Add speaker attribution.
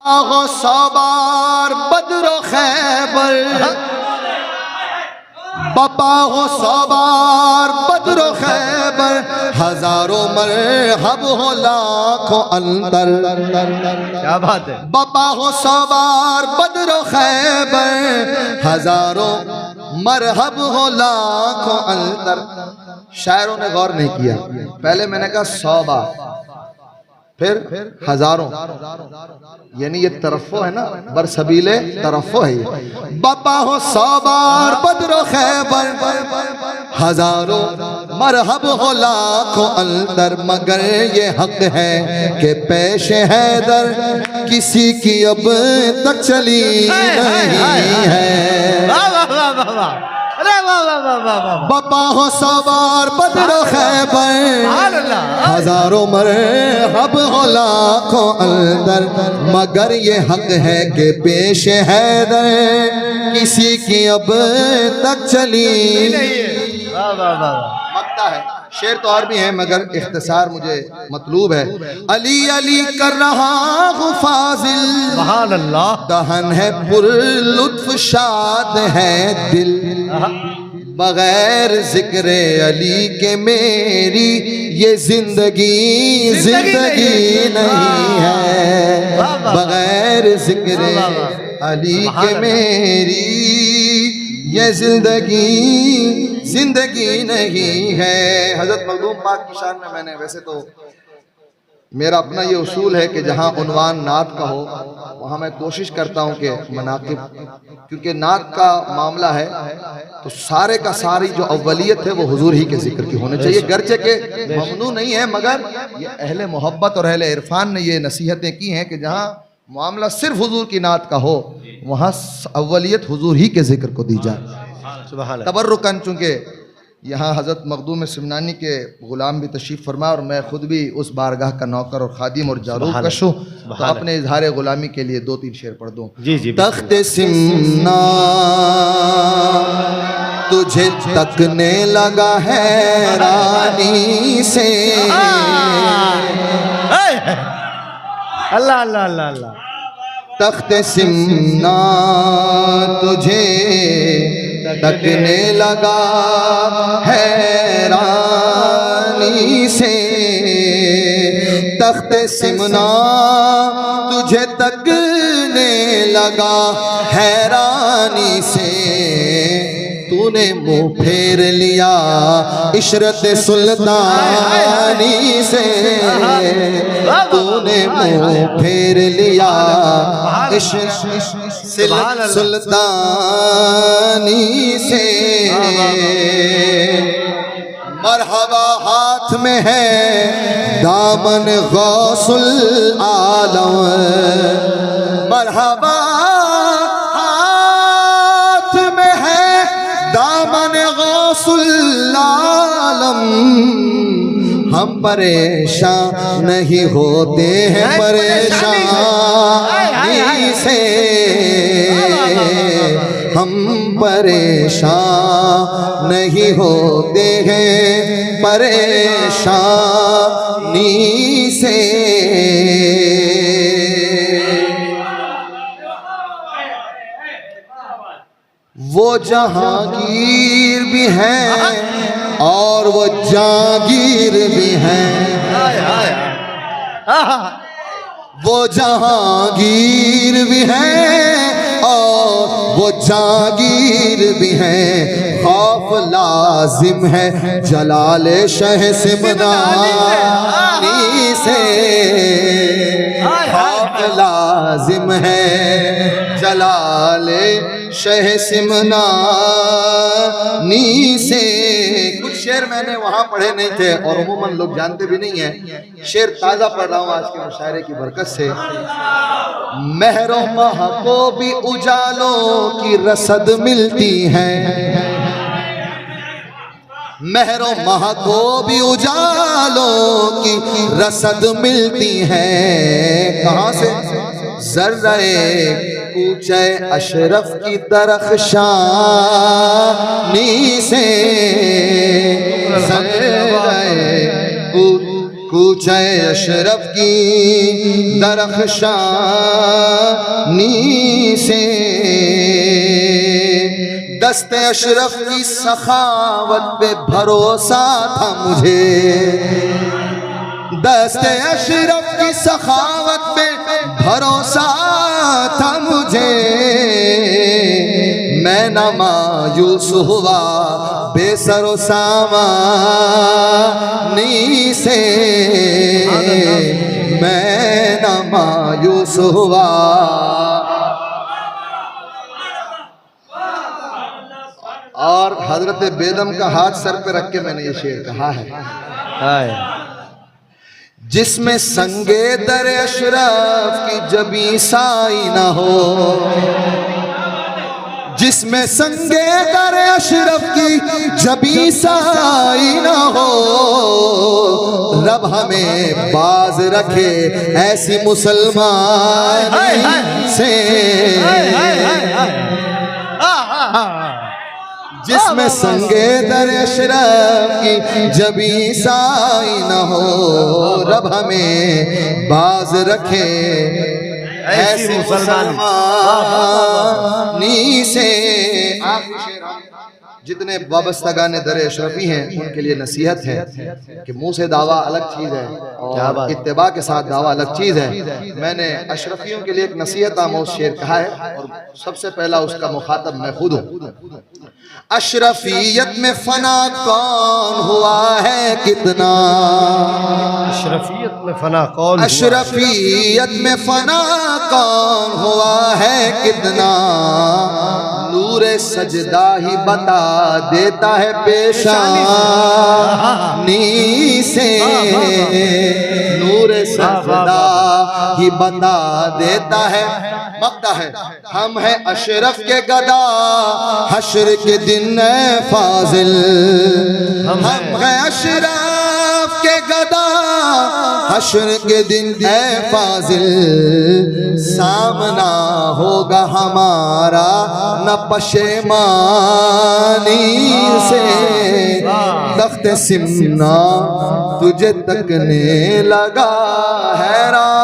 Speaker 1: आगो सवार बद्र खैबर, बाबा हो सवार बद्र खैबर, हजारों मरहब हो लाखों अंदर।
Speaker 2: क्या बात है।
Speaker 1: बाबा हो सवार बद्र खैबर, हजारों मरहब हो लाखों अंदर। शायरों ने गौर नहीं किया, पहले मैंने कहा 100 बार, फिर हजारों, यानी ये तरफ़ो है ना, बरसबीले तरफ़ो है ये। बाबा हो 100 बार बद्र खैबर, हजारों मरहब हो लाखों अंदर, मगर ये हक है कि पेश हैदर किसी की अब तक चली नहीं है। बाबा हो सवार बद्र खैबर, हजारों मरहब हो लाखों अंदर, मगर ये हक है कि पेश हैदर किसी की अब तक चली नहीं। मक्ता है, शेर तो और भी है मगर इख्तिसार मुझे मतलूब है। अली अली कर रहा हूँ फाजिल,
Speaker 2: सुभान अल्लाह।
Speaker 1: दहन है पुरलुत्फ शाद है दिल, बगैर जिक्र अली के मेरी ये जिंदगी जिंदगी नहीं है। बगैर जिक्र अली के मेरी ये जिंदगी जिंदगी नहीं है। हजरत मखदूम पाक की शान में मैंने, वैसे तो मेरा अपना ये उसूल है कि जहाँ उन्वान नात का हो वहाँ मैं कोशिश करता हूँ कि मनाकिब, क्योंकि नात का मामला है तो सारे का सारी जो अव्वलियत है वो हुजूर ही के जिक्र की होनी चाहिए। गर्चे के ममनू नहीं है, मगर ये अहले मोहब्बत और अहले इरफान ने ये नसीहतें की हैं कि जहाँ मामला सिर्फ हुजूर की नात का हो वहाँ अव्वलियत हुजूर ही के जिक्र को दी जाए। तबर्रुकन, चूँकि यहाँ हज़रत मखदूम सिमनानी के गुलाम भी तशरीफ़ फरमा और मैं खुद भी उस बारगाह का नौकर और खादिम और जारूकश हूँ, तो अपने इजहार गुलामी के लिए 2-3 शेर पढ़ दूँ। तख्त सिमना तुझे तकने लगा है रानी से,
Speaker 2: अल्लाह अल्लाह अल्लाह अल्लाह।
Speaker 1: तख्त सिमना तुझे तकने लगा है रानी से, तख्त सिमना तुझे तकने लगा हैरानी से, तूने मुँह फेर लिया इशरत सुल्तानी से, तूने मुँह फेर लिया इशरत सुल्तानी से। मरहबा हाथ में है दामन गौसुल आलम, मरहबा हाथ में है दामन गौसुल आलम, हम परेशान नहीं होते हैं परेशानी से, हम परेशान नहीं होते हैं परेशानी से। वो जहांगीर भी हैं और वो जागीर भी हैं, वो जहांगीर भी हैं और वो जागीर भी हैं। खौफ लाजिम है जलाल शह सिमनानी से, खौफ लाजिम है जलाल शह सिमनानी से। कुछ शेर मैंने वहाँ पढ़े नहीं थे और अमूमन लोग जानते भी नहीं हैं, शेर ताज़ा पढ़ रहा हूँ आज के मुशायरे की बरकत से। महरो माह को भी उजालों की रसद मिलती है, महरो माह को भी उजालों की रसद मिलती है। कहाँ से? ज़र्रे कूचे अशरफ की दरख्शानी से, कूचे अशरफ की दरख्शानी से दस्ते अशरफ की सखावत पे भरोसा था मुझे, दस्ते अशरफ की सखावत पे भरोसा था मुझे। मैं न मायूस हुआ बेसरो सामानी से, मैं न मायूस हुआ। और हजरत बेदम का हाथ सर पे रख के मैंने ये शेर कहा है,
Speaker 2: हाय
Speaker 1: जिसमें संगे दर अशरफ की जबी साई न हो, जिसमें संगे दर अशरफ की जबी साई न हो, रब हमें बाज रखे ऐसी मुसलमान से, जिसमें संगे दर अशरफ की जबी साई न हो, रब हमें बाज रखे ऐसी मुसलमानी से। जितने वाबस्तगान दर अशरफी हैं उनके लिए नसीहत है कि मुंह से दावा अलग चीज़ है और इत्तिबा के साथ दावा अलग चीज़ है। मैंने अशरफियों के लिए एक नसीहत आमोज शेर कहा है और सबसे पहला उसका मुखातब मैं खुद हूँ। अशरफियत में फना कौन हुआ है कितना,
Speaker 2: अशरफियत में फना कौन,
Speaker 1: अशरफियत में फना कौन हुआ है कितना, नूरे सजदा ही बता देता है पेशानी से, नूरे सजदा ही बता देता है। मक्ता है हम है अशरफ के गदा हश्र के दिन फाजिल, हम है अशरफ के गदा हश्र के दिन है फाजिल, सामना होगा हमारा न पशेमानी से, तख्त सिमना तुझे तकने लगा हैरान